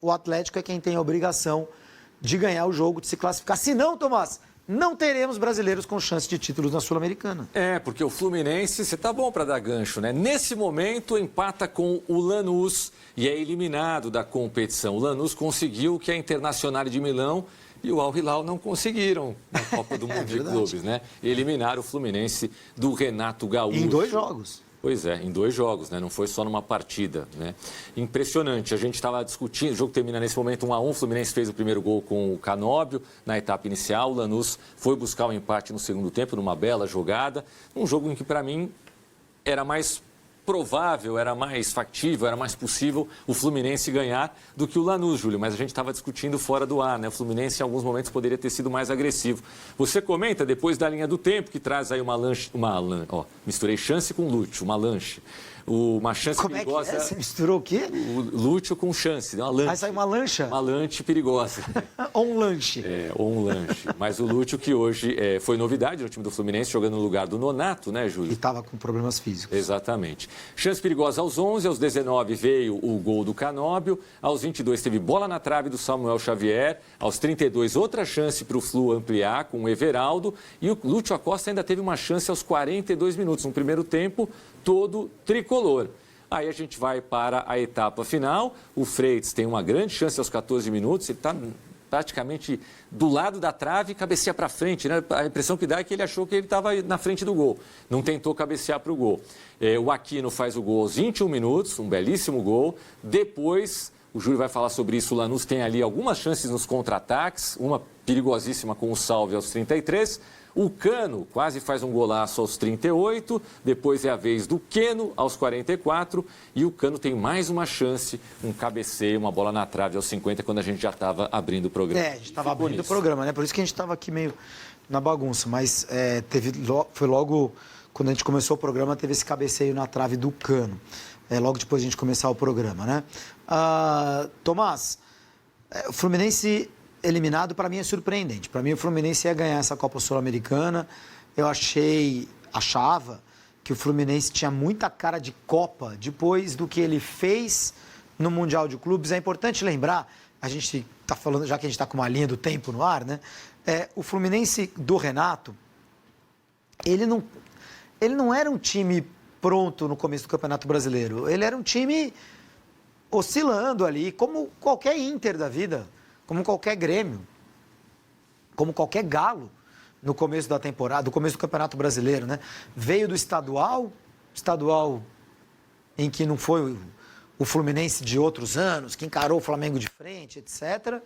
o Atlético é quem tem a obrigação de ganhar o jogo, de se classificar. Se não, Tomás, não teremos brasileiros com chance de títulos na Sul-Americana. Porque o Fluminense, você tá bom para dar gancho, né? Nesse momento, empata com o Lanús e é eliminado da competição. O Lanús conseguiu que a Internazionale de Milão e o Al Hilal não conseguiram na Copa do Mundo de Clubes, né? Eliminaram o Fluminense do Renato Gaúcho. Em 2 jogos. Pois é, em 2 jogos, né? Não foi só numa partida, né? Impressionante. A gente estava discutindo, o jogo termina nesse momento 1-1, o Fluminense fez o primeiro gol com o Canóbio na etapa inicial, o Lanús foi buscar o empate no segundo tempo, numa bela jogada, um jogo em que, para mim, era mais provável, era mais factível, era mais possível o Fluminense ganhar do que o Lanús, Júlio. Mas a gente estava discutindo fora do ar, né? O Fluminense, em alguns momentos, poderia ter sido mais agressivo. Você comenta, depois da linha do tempo, que traz aí misturei chance com Lúcio, uma lanche. Uma chance Como perigosa. É que é? Você misturou o quê? O Lúcio com chance, uma lanche. Vai sair uma lancha? Uma lanche perigosa. Ou um lanche. Ou um lanche. Mas o Lúcio, que hoje foi novidade no time do Fluminense, jogando no lugar do Nonato, né, Júlio? E estava com problemas físicos. Exatamente. Chance perigosa aos 11, aos 19 veio o gol do Canóbio, aos 22 teve bola na trave do Samuel Xavier, aos 32 outra chance para o Flu ampliar com o Everaldo e o Lúcio Acosta ainda teve uma chance aos 42 minutos, no primeiro tempo todo tricolor. Aí a gente vai para a etapa final, o Freitas tem uma grande chance aos 14 minutos, ele está praticamente do lado da trave e cabeceia para frente, né? A impressão que dá é que ele achou que ele estava na frente do gol, não tentou cabecear para o gol. O Aquino faz o gol aos 21 minutos, um belíssimo gol. Depois, o Júlio vai falar sobre isso, o Lanús tem ali algumas chances nos contra-ataques, uma perigosíssima com o Salve aos 33. O Cano quase faz um golaço aos 38, depois é a vez do Queno aos 44 e o Cano tem mais uma chance, um cabeceio, uma bola na trave aos 50, quando a gente já estava abrindo o programa. A gente estava abrindo o programa, né? Por isso que a gente estava aqui meio na bagunça, mas foi logo quando a gente começou o programa, teve esse cabeceio na trave do Cano, logo depois de a gente começar o programa, né? Tomás, o Fluminense eliminado, para mim, é surpreendente. Para mim, o Fluminense ia ganhar essa Copa Sul-Americana. Eu achava que o Fluminense tinha muita cara de Copa depois do que ele fez no Mundial de Clubes. É importante lembrar, a gente está falando, já que a gente está com uma linha do tempo no ar, né? O Fluminense do Renato, ele não era um time pronto no começo do Campeonato Brasileiro. Ele era um time oscilando ali, como qualquer Inter da vida, como qualquer Grêmio, como qualquer Galo no começo da temporada, no começo do Campeonato Brasileiro, né? Veio do estadual em que não foi o Fluminense de outros anos, que encarou o Flamengo de frente, etc.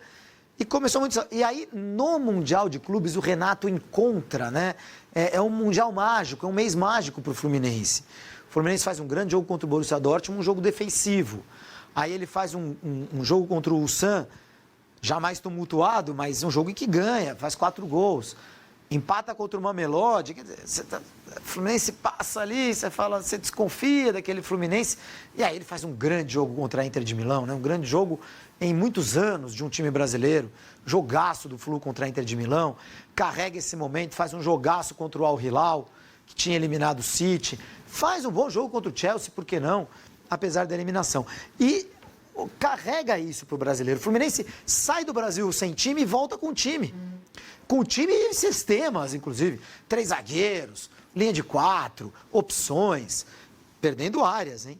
E começou muito... E aí, no Mundial de Clubes, o Renato encontra, né? É um Mundial mágico, é um mês mágico para o Fluminense. O Fluminense faz um grande jogo contra o Borussia Dortmund, um jogo defensivo. Aí ele faz um jogo contra o Ulsan, já mais tumultuado, mas um jogo em que ganha, faz 4 gols. Empata contra o Mamelodi, quer dizer, o Fluminense passa ali, você desconfia daquele Fluminense, e aí ele faz um grande jogo contra a Inter de Milão, né? Um grande jogo em muitos anos de um time brasileiro, jogaço do Flu contra a Inter de Milão, carrega esse momento, faz um jogaço contra o Al Hilal, que tinha eliminado o City, faz um bom jogo contra o Chelsea, por que não, apesar da eliminação. E carrega isso para o brasileiro. O Fluminense sai do Brasil sem time e volta com time. Com time e sistemas, inclusive. 3 zagueiros, linha de 4, opções, perdendo áreas, hein?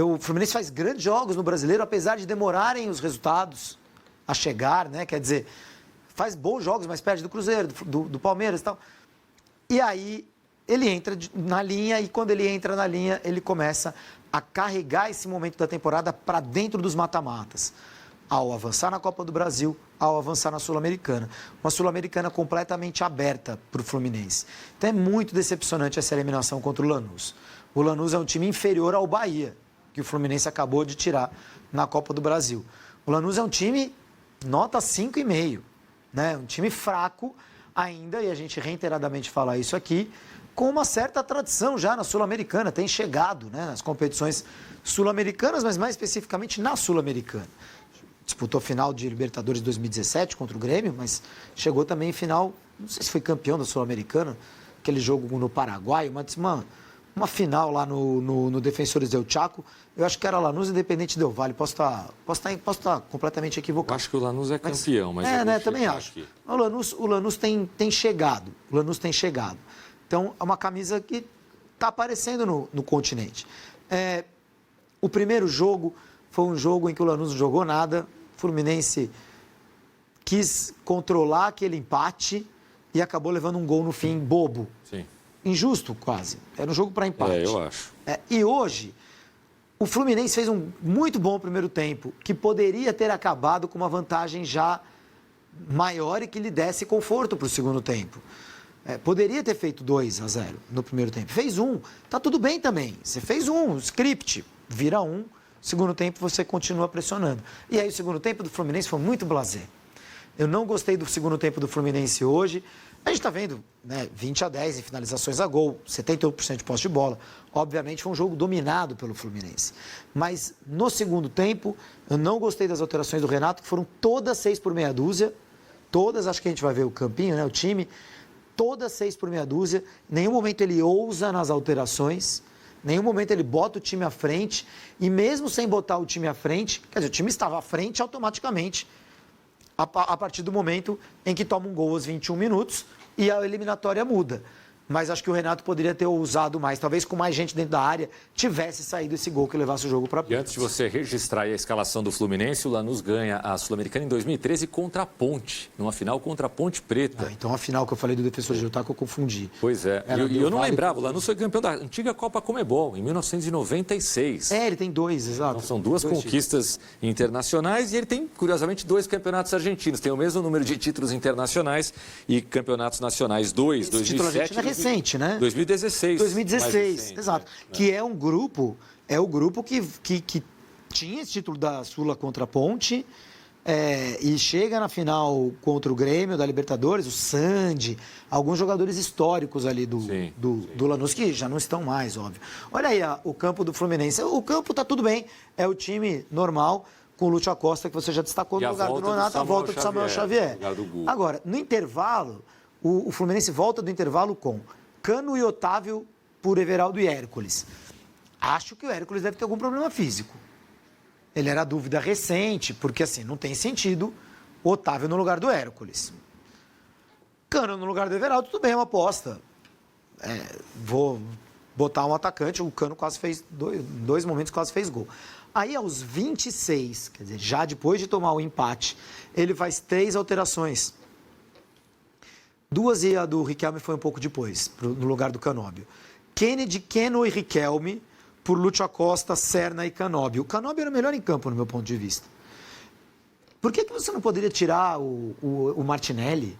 O Fluminense faz grandes jogos no brasileiro, apesar de demorarem os resultados a chegar, né? Quer dizer, faz bons jogos, mas perde do Cruzeiro, do Palmeiras e tal. E aí ele entra na linha e quando ele entra na linha, ele começa a carregar esse momento da temporada para dentro dos mata-matas. Ao avançar na Copa do Brasil, ao avançar na Sul-Americana. Uma Sul-Americana completamente aberta para o Fluminense. Então é muito decepcionante essa eliminação contra o Lanús. O Lanús é um time inferior ao Bahia, que o Fluminense acabou de tirar na Copa do Brasil. O Lanús é um time nota 5,5, né? Um time fraco ainda, e a gente reiteradamente fala isso aqui, com uma certa tradição já na Sul-Americana, tem chegado, né, nas competições sul-americanas, mas mais especificamente na Sul-Americana. Disputou final de Libertadores 2017 contra o Grêmio, mas chegou também em final, não sei se foi campeão da Sul-Americana, aquele jogo no Paraguai, uma uma final lá no Defensores del Chaco. Eu acho que era Lanús Independente Del Valle. Posso estar completamente equivocado. Eu acho que o Lanús é campeão, mas né? Também acho. Aqui. O Lanús tem chegado. O Lanús tem chegado. Então, é uma camisa que está aparecendo no continente. O primeiro jogo foi um jogo em que o Lanús não jogou nada. O Fluminense quis controlar aquele empate e acabou levando um gol no fim bobo. Sim. Injusto, quase. Era um jogo para empate. Eu acho. E hoje, o Fluminense fez um muito bom primeiro tempo, que poderia ter acabado com uma vantagem já maior e que lhe desse conforto para o segundo tempo. Poderia ter feito 2-0 no primeiro tempo. Fez 1. Tá tudo bem também. Você fez 1, script, vira 1. Segundo tempo, você continua pressionando. E aí, o segundo tempo do Fluminense foi muito blasé. Eu não gostei do segundo tempo do Fluminense hoje. A gente está vendo, né, 20-10 em finalizações a gol, 78% de posse de bola. Obviamente foi um jogo dominado pelo Fluminense. Mas no segundo tempo, eu não gostei das alterações do Renato, que foram todas 6 por meia dúzia. Todas, acho que a gente vai ver o campinho, né, o time. Todas 6 por meia dúzia. Em nenhum momento ele ousa nas alterações. Em nenhum momento ele bota o time à frente. E mesmo sem botar o time à frente, quer dizer, o time estava à frente automaticamente. A partir do momento em que toma um gol aos 21 minutos e a eliminatória muda. Mas acho que o Renato poderia ter ousado mais. Talvez com mais gente dentro da área tivesse saído esse gol que levasse o jogo para pênalti. E antes de você registrar aí a escalação do Fluminense, o Lanús ganha a Sul-Americana em 2013 contra a Ponte, numa final contra a Ponte Preta. Então a final que eu falei do Defensor de Utah que eu confundi. Pois é. E eu não lembrava, o Lanús foi campeão da antiga Copa Comebol, em 1996. Ele tem 2, exato. Então, são duas conquistas internacionais e ele tem, curiosamente, 2 campeonatos argentinos. Tem o mesmo número de títulos internacionais e campeonatos nacionais, 2, 2007 e recente, né? 2016. 2016, recente, exato. Né? Que é um grupo, o grupo que tinha esse título da Sula contra a Ponte e chega na final contra o Grêmio da Libertadores, o Sandy, alguns jogadores históricos ali do Lanús, que já não estão mais, óbvio. Olha aí o campo do Fluminense. O campo tá tudo bem, é o time normal, com o Lúcio Acosta, que você já destacou no lugar do Nonato, a volta do Samuel Xavier. Agora, no intervalo, o Fluminense volta do intervalo com Cano e Otávio por Everaldo e Hércules. Acho que o Hércules deve ter algum problema físico. Ele era dúvida recente, porque assim, não tem sentido o Otávio no lugar do Hércules. Cano no lugar do Everaldo, tudo bem, é uma aposta. Vou botar um atacante, o Cano quase fez, dois momentos quase fez gol. Aí aos 26, quer dizer, já depois de tomar o empate, ele faz 3 alterações. 2 e a do Riquelme foi um pouco depois, no lugar do Canóbio. Kennedy, Keno e Riquelme, por Lúcio Acosta, Serna e Canóbio. O Canóbio era o melhor em campo, no meu ponto de vista. Por que você não poderia tirar o Martinelli?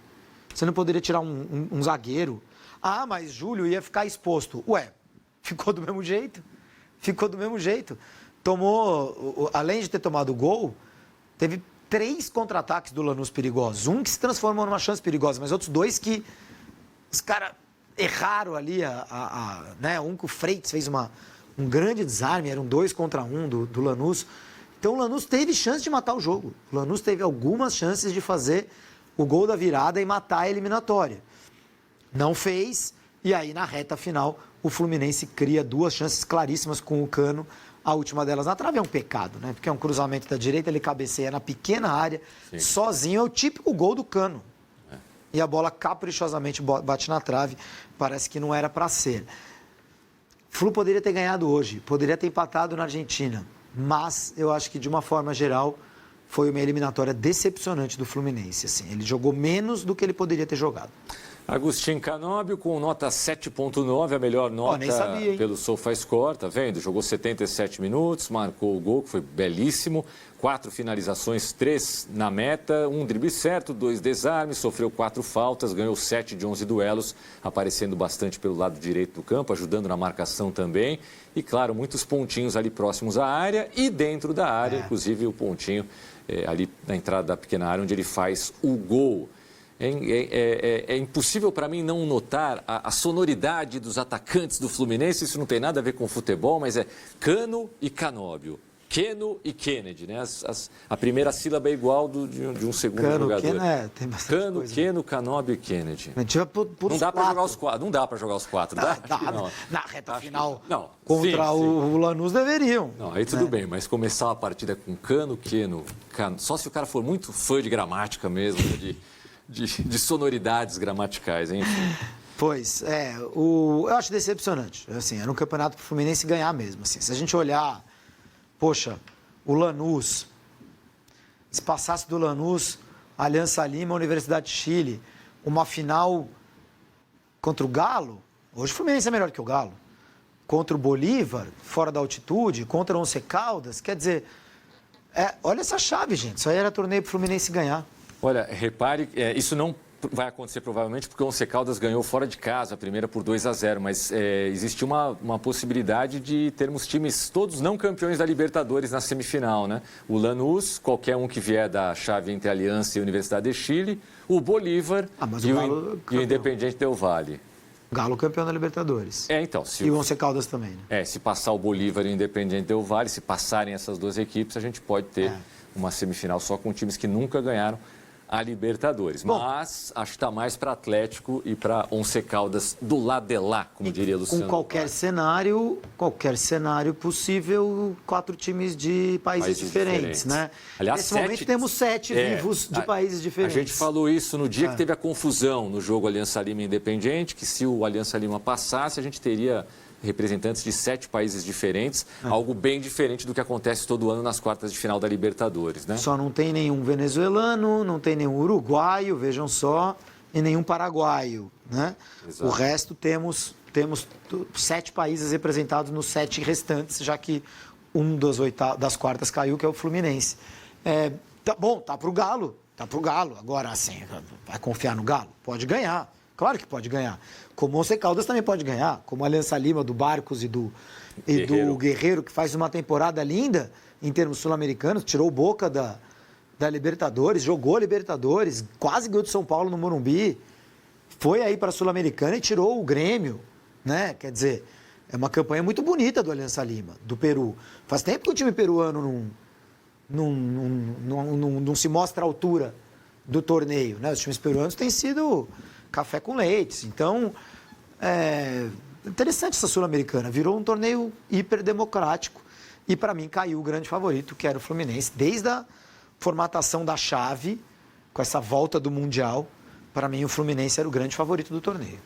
Você não poderia tirar um zagueiro? Ah, mas Júlio ia ficar exposto. Ué, ficou do mesmo jeito. Ficou do mesmo jeito. Tomou, além de ter tomado o gol, teve 3 contra-ataques do Lanús perigosos. Um que se transformou numa chance perigosa, mas outros 2 que os caras erraram ali. Né? Um que o Freitas fez um grande desarme, eram 2 contra 1 do Lanús. Então o Lanús teve chance de matar o jogo. O Lanús teve algumas chances de fazer o gol da virada e matar a eliminatória. Não fez, e aí na reta final o Fluminense cria 2 chances claríssimas com o Cano. A última delas na trave é um pecado, né? Porque é um cruzamento da direita, ele cabeceia na pequena área, sozinho, é o típico gol do Cano. E a bola caprichosamente bate na trave, parece que não era para ser. Flu poderia ter ganhado hoje, poderia ter empatado na Argentina, mas eu acho que de uma forma geral foi uma eliminatória decepcionante do Fluminense. Assim. Ele jogou menos do que ele poderia ter jogado. Agostinho Canóbio com nota 7.9, a melhor nota pelo SofaScore, tá vendo? Jogou 77 minutos, marcou o gol, que foi belíssimo. 4 finalizações, 3 na meta, 1 drible certo, 2 desarmes, sofreu 4 faltas, ganhou 7 de 11 duelos, aparecendo bastante pelo lado direito do campo, ajudando na marcação também. E, claro, muitos pontinhos ali próximos à área e dentro da área, inclusive o pontinho ali na entrada da pequena área, onde ele faz o gol. É impossível para mim não notar a sonoridade dos atacantes do Fluminense. Isso não tem nada a ver com futebol, mas é Cano e Canóbio. Keno e Kennedy, né? A primeira sílaba é igual de um segundo jogador. Tem bastante Cano, coisa. Keno, Canóbio e Kennedy. A gente vai por Não dá para quatro. jogar os quatro. Não dá para jogar os quatro, dá? Não. Na reta final não. contra Sim, o Lanús deveriam. Não, aí tudo bem, mas começar uma partida com Cano, Keno, só se o cara for muito fã de gramática mesmo, né? de sonoridades gramaticais, hein? Enfim. Pois, eu acho decepcionante. Assim, era um campeonato para o Fluminense ganhar mesmo. Assim, se a gente olhar, poxa, o Lanús, se passasse do Lanús, Aliança Lima, Universidade de Chile, uma final contra o Galo, hoje o Fluminense é melhor que o Galo, contra o Bolívar, fora da altitude, contra o Once Caldas, quer dizer, olha essa chave, gente, isso aí era torneio para o Fluminense ganhar. Olha, repare, isso não vai acontecer provavelmente porque o Once Caldas ganhou fora de casa, a primeira por 2-0, mas existe uma possibilidade de termos times todos não campeões da Libertadores na semifinal, né? O Lanús, qualquer um que vier da chave entre Aliança e Universidade de Chile, o Bolívar e o Independiente Del Valle. Galo campeão da Libertadores. Então. E o Once Caldas também, né? Se passar o Bolívar e o Independiente Del Valle, se passarem essas duas equipes, a gente pode ter uma semifinal só com times que nunca ganharam a Libertadores. Bom, mas acho que está mais para Atlético e para Once Caldas do lado de lá, como diria Luciano. Com qualquer cenário possível, 4 times de países diferentes, né? Aliás, nesse momento temos 7 vivos de países diferentes. A gente falou isso no dia que teve a confusão no jogo Aliança Lima e Independiente, que se o Aliança Lima passasse, a gente teria representantes de 7 países diferentes, algo bem diferente do que acontece todo ano nas quartas de final da Libertadores, né? Só não tem nenhum venezuelano, não tem nenhum uruguaio, vejam só, e nenhum paraguaio, né? Exato. O resto temos 7 países representados nos 7 restantes, já que um das quartas caiu, que é o Fluminense. Tá pro Galo. Agora, assim, vai confiar no Galo? Pode ganhar. Claro que pode ganhar. Como o Once Caldas também pode ganhar. Como a Aliança Lima, do Barcos e do Guerreiro, que faz uma temporada linda em termos sul-americanos, tirou Boca da Libertadores, jogou a Libertadores, quase ganhou de São Paulo no Morumbi, foi aí para a Sul-Americana e tirou o Grêmio, né? Quer dizer, é uma campanha muito bonita do Aliança Lima, do Peru. Faz tempo que o time peruano não se mostra à altura do torneio, né? Os times peruanos têm sido café com leite. Então, interessante essa Sul-Americana. Virou um torneio hiperdemocrático e, para mim, caiu o grande favorito, que era o Fluminense. Desde a formatação da chave, com essa volta do Mundial, para mim, o Fluminense era o grande favorito do torneio.